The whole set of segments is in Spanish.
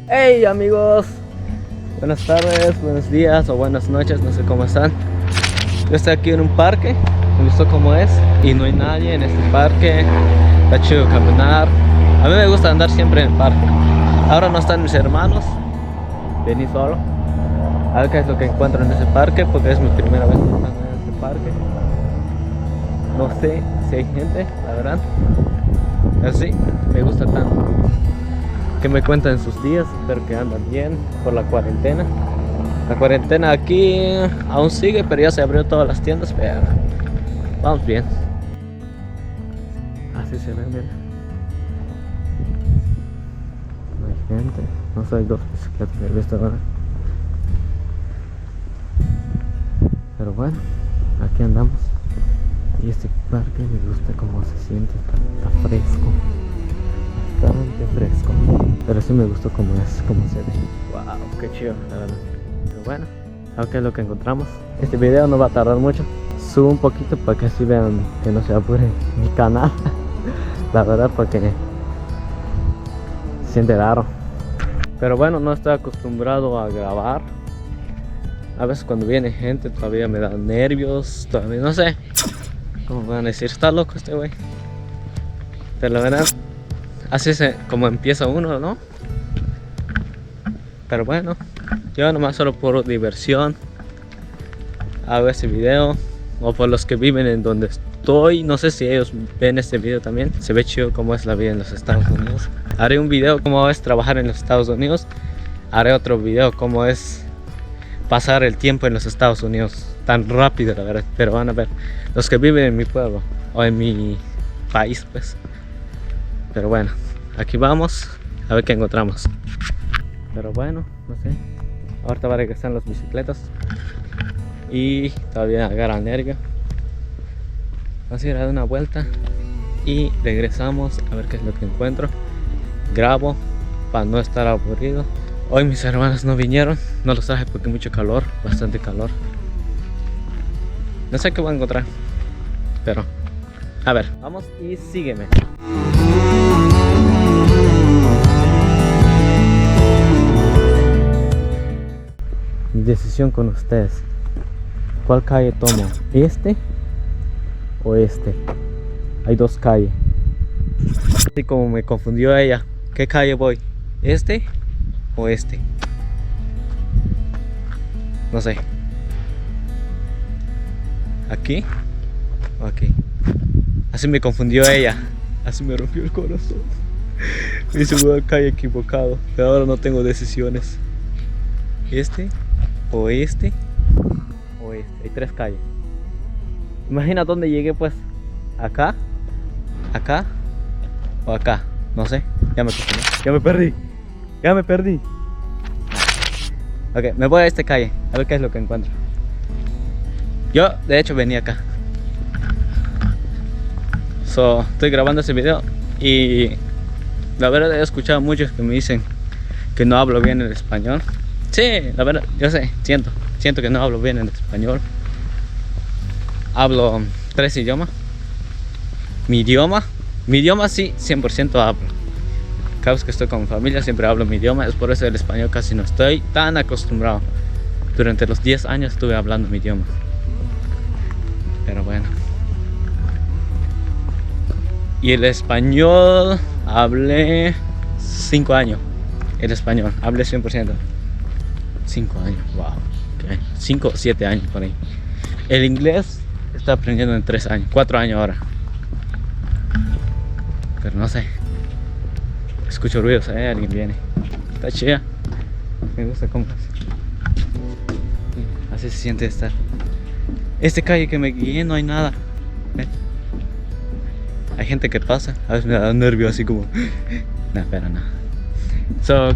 Hey amigos, buenas tardes, buenos días o buenas noches, no sé cómo están. Yo estoy aquí en un parque, me gustó cómo es y no hay nadie en este parque. Está chido caminar. A mí me gusta andar siempre en el parque. Ahora no están mis hermanos, vení solo a ver qué es lo que encuentro en ese parque, porque es mi primera vez estando en este parque. No sé si hay gente, la verdad. Así, me gusta tanto. Que me cuentan sus días, espero que andan bien por la cuarentena. La cuarentena aquí aún sigue, pero ya se abrió todas las tiendas, pero vamos bien. Así se ve, mira. No hay gente, no sé, hay dos bicicletas que he visto ahora. Pero bueno, aquí andamos. Y este parque me gusta cómo se siente, está fresco. Bastante fresco, pero sí me gustó cómo es, cómo se ve. Wow, qué chido, la verdad. Pero bueno, a ver qué es lo que encontramos. Este video no va a tardar mucho. Subo un poquito para que así vean que no se apure mi canal. La verdad, porque se siente raro. Pero bueno, no estoy acostumbrado a grabar. A veces cuando viene gente todavía me da nervios, todavía no sé cómo van a decir, está loco este güey. Pero la verdad, así es como empieza uno, ¿no? Pero bueno, yo nomás solo por diversión hago este video. O por los que viven en donde estoy. No sé si ellos ven este video también. Se ve chido cómo es la vida en los Estados Unidos. Haré un video cómo es trabajar en los Estados Unidos. Haré otro video cómo es pasar el tiempo en los Estados Unidos. Tan rápido, la verdad. Pero van a ver los que viven en mi pueblo o en mi país, pues. Pero bueno, aquí vamos a ver qué encontramos. Pero bueno, no sé. Ahorita va a regresar las bicicletas y todavía agarra nervio. Vamos a ir a dar una vuelta y regresamos a ver qué es lo que encuentro. Grabo para no estar aburrido. Hoy mis hermanas no vinieron, no los traje porque mucho calor, bastante calor. No sé qué voy a encontrar, pero a ver, vamos y sígueme. Decisión con ustedes. ¿Cuál calle tomo? ¿Este o este? Hay dos calles. Así como me confundió ella. ¿Qué calle voy? ¿Este o este? No sé. ¿Aquí o aquí? Así me confundió ella. Así me rompió el corazón. Me hizo una calle equivocado. Pero ahora no tengo decisiones. ¿Este o este? O este. Hay tres calles. Imagina dónde llegué, pues. Acá, acá o acá. No sé. Ya me confundí. Ya me perdí. Ya me perdí. Ok, me voy a esta calle. A ver qué es lo que encuentro. Yo, de hecho, venía acá. Estoy grabando ese video. Y la verdad he escuchado muchos que me dicen que no hablo bien el español. Sí, la verdad, yo sé, siento que no hablo bien el español. Hablo tres idiomas. Mi idioma sí, 100% hablo. Cada vez que estoy con mi familia siempre hablo mi idioma. Es por eso el español casi no estoy tan acostumbrado. Durante los 10 años estuve hablando mi idioma. Pero bueno. Y el español hablé 5 años. El español, hablé 100%. 5 años, wow. Okay. 5 o 7 años por ahí. El inglés está aprendiendo en 3 años, 4 años ahora. Pero no sé. Escucho ruidos, alguien viene. Está chida. Me gusta cómo así se siente estar. Este calle que me guié no hay nada. ¿Ven? Hay gente que pasa. A veces me da nervio así como. No, espera, no.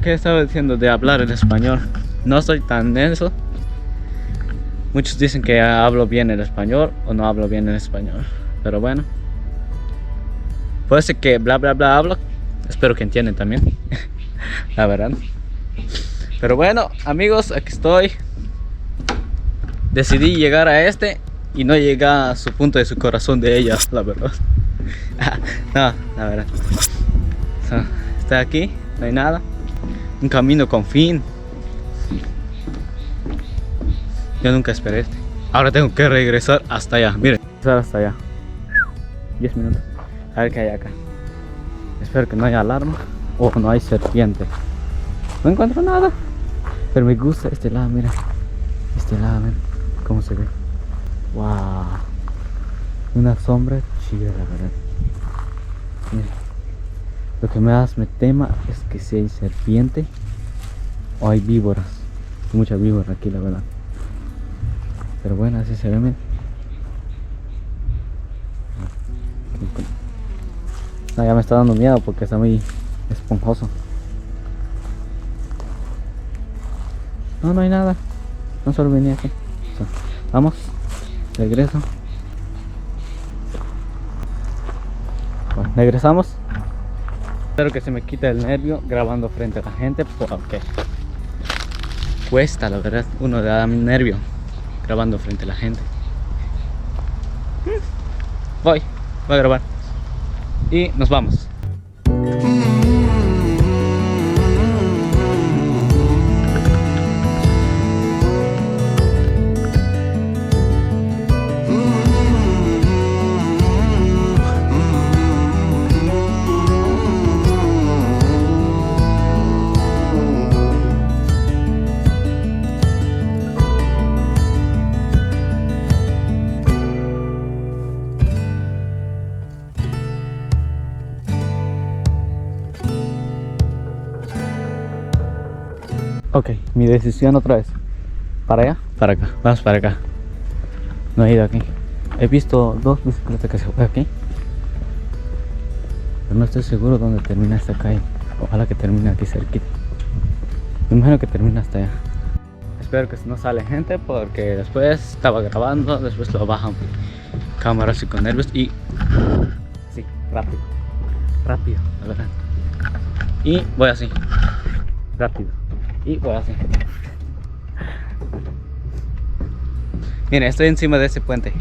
¿Qué estaba diciendo de hablar el español? No soy tan denso. Muchos dicen que hablo bien el español o no hablo bien el español. Pero bueno. Puede ser que bla bla bla hablo. Espero que entiendan también. La verdad. Pero bueno, amigos, aquí estoy. Decidí llegar a este y no llegué a su punto de su corazón de ella, la verdad. No, la verdad. Estoy aquí, no hay nada. un camino con fin. Yo nunca esperé este. Ahora tengo que regresar hasta allá. Miren, hasta allá. 10 minutos. A ver qué hay acá. Espero que no haya alarma o no hay serpiente. No encuentro nada. Pero me gusta este lado, mira. Este lado, miren cómo se ve. Wow. Una sombra chida, la verdad. Miren. Lo que más me tema es que si hay serpiente o hay víboras. Hay muchas víboras aquí, la verdad. Pero bueno, así se ve, miren. No, ya me está dando miedo porque está muy esponjoso. No, no hay nada. No solo venía aquí. O sea, vamos. Regreso. Bueno, regresamos. Espero que se me quite el nervio grabando frente a la gente. Porque cuesta, la verdad. Uno le da nervio grabando frente a la gente. Voy a grabar. Y nos vamos. Ok, mi decisión otra vez. ¿Para allá? Para acá. Vamos para acá. No he ido aquí. He visto dos bicicletas que se fue aquí. Pero no estoy seguro dónde termina esta calle. Ojalá que termine aquí cerquita. Me imagino que termina hasta allá. Espero que no sale gente porque después estaba grabando. Después lo bajan cámara así con nervios y... Sí, rápido. Rápido, la verdad. Y voy así. Rápido. Y voy así. Miren, estoy encima de ese puente.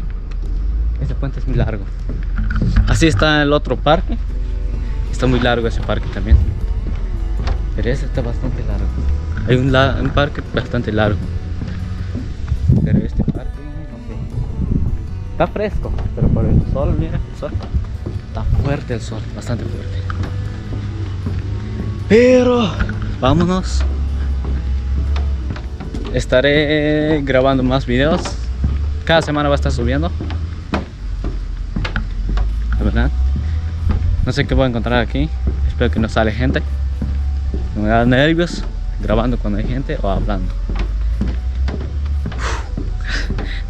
Ese puente es muy largo. Así está el otro parque. Está muy largo ese parque también. Pero ese está bastante largo. Hay un parque bastante largo. Pero este parque, no sé. Está fresco, pero por el sol, mira, el sol. Está fuerte el sol, bastante fuerte. Pero vámonos. Estaré grabando más videos. Cada semana va a estar subiendo. La verdad. No sé qué voy a encontrar aquí. Espero que no sale gente. Me da nervios grabando cuando hay gente o hablando.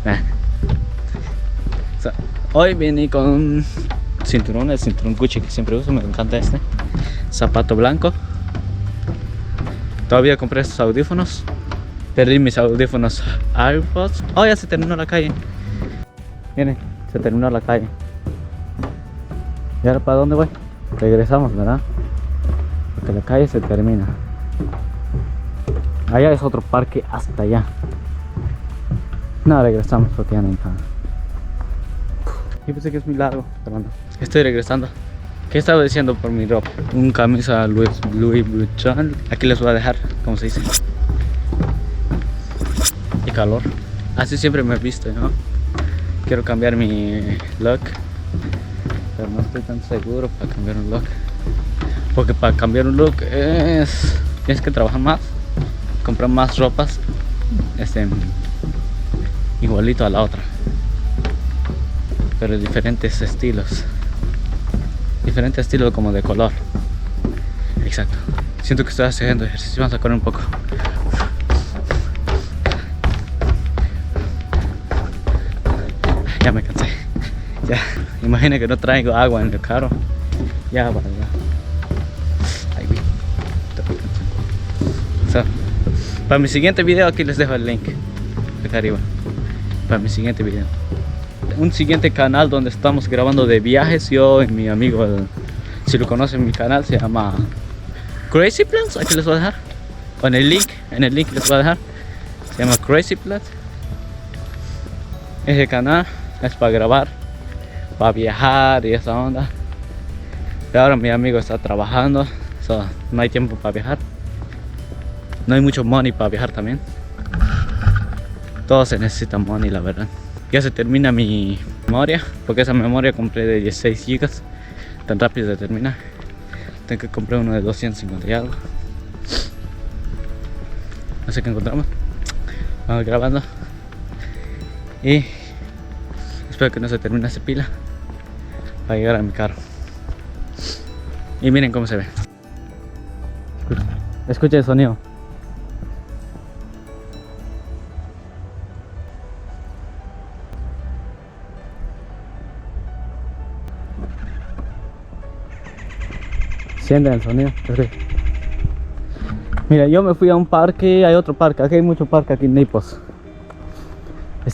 Nah. O sea, hoy vine con un cinturón, el cinturón Gucci que siempre uso. Me encanta este. Zapato blanco. Todavía compré estos audífonos. Perdí mis audífonos AirPods. Oh, ya se terminó la calle. Miren, se terminó la calle. ¿Y ahora para dónde voy? Regresamos, ¿verdad? Porque la calle se termina. Allá es otro parque hasta allá. No, regresamos porque ya no hay nada. Yo pensé que es muy largo, pero no. Estoy regresando. ¿Qué estaba diciendo por mi ropa? Un camisa Louis Vuitton. Aquí les voy a dejar, como se dice. Y calor. Así siempre me he visto, ¿no? Quiero cambiar mi look. Pero no estoy tan seguro para cambiar un look. Porque para cambiar un look tienes que trabajar más. Comprar más ropas. Igualito a la otra. Pero diferentes estilos. Diferente estilo como de color. Exacto. Siento que estoy haciendo ejercicio. Vamos a correr un poco. Ya me cansé. Ya. Imagina que no traigo agua en el carro. Ya va. Ay, so, para mi siguiente video aquí les dejo el link acá arriba. Para mi siguiente video. Un siguiente canal donde estamos grabando de viajes. Yo y mi amigo, si lo conocen, mi canal se llama Crazy Plans. Aquí les voy a dejar. O en el link les voy a dejar. Se llama Crazy Plans. Ese canal es para grabar, para viajar y esa onda. Y ahora mi amigo está trabajando, so no hay tiempo para viajar. no hay mucho money para viajar también. Todo se necesita money, la verdad. Ya se termina mi memoria, porque esa memoria compré de 16 GB. Tan rápido se termina. Tengo que comprar uno de 250 y algo. No sé qué encontramos. Vamos grabando. Y espero que no se termine esa pila para llegar a mi carro. Y miren cómo se ve. Escucha el sonido. Sienten el sonido. Mira, yo me fui a un parque, hay otro parque, aquí hay mucho parque aquí en Naples.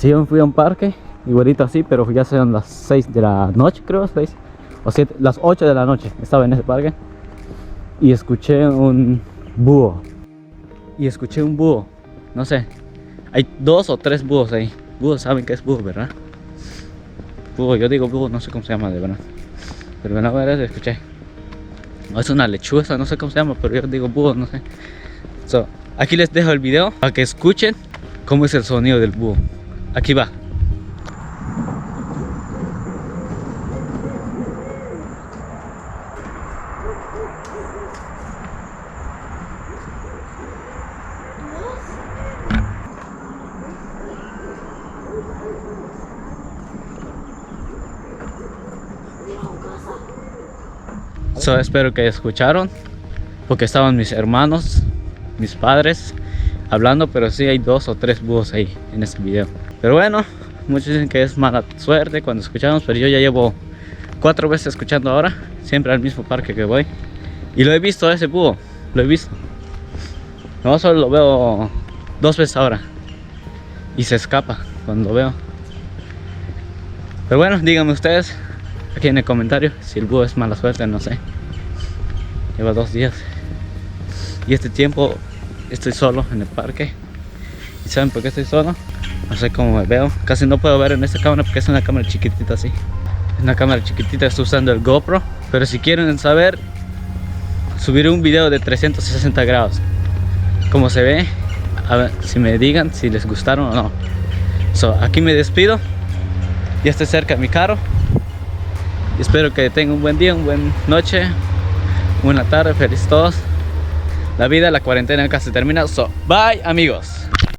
Yo me fui a un parque, igualito así, pero ya son las 6 de la noche, creo, 6 o 7, las 8 de la noche. Estaba en ese parque y escuché un búho. No sé, hay 2 o 3 búhos ahí. Búhos, saben qué es búho, ¿verdad? Búho, yo digo búho, no sé cómo se llama de verdad. Pero bueno, a ver, escuché. No, es una lechuza, no sé cómo se llama, pero yo digo búho, no sé. Aquí les dejo el video para que escuchen cómo es el sonido del búho. Aquí va. Espero que escucharon, porque estaban mis hermanos, mis padres hablando, pero sí hay 2 o 3 búhos ahí en este video. Pero bueno, muchos dicen que es mala suerte cuando escuchamos, pero yo ya llevo 4 veces escuchando ahora, siempre al mismo parque que voy, y lo he visto, ese búho, lo he visto. No, solo lo veo 2 veces ahora y se escapa cuando lo veo. Pero bueno, díganme ustedes aquí en el comentario si el búho es mala suerte, no sé. Lleva 2 días y este tiempo estoy solo en el parque. ¿Y saben por qué estoy solo? No sé cómo me veo. Casi no puedo ver en esta cámara porque es una cámara chiquitita así. Es una cámara chiquitita, estoy usando el GoPro. Pero si quieren saber, subiré un video de 360 grados. Cómo se ve, a ver si me digan si les gustaron o no. Aquí me despido. Ya estoy cerca de mi carro. Y espero que tengan un buen día, una buena noche, buena tarde, feliz todos. La vida, la cuarentena casi termina. Bye amigos.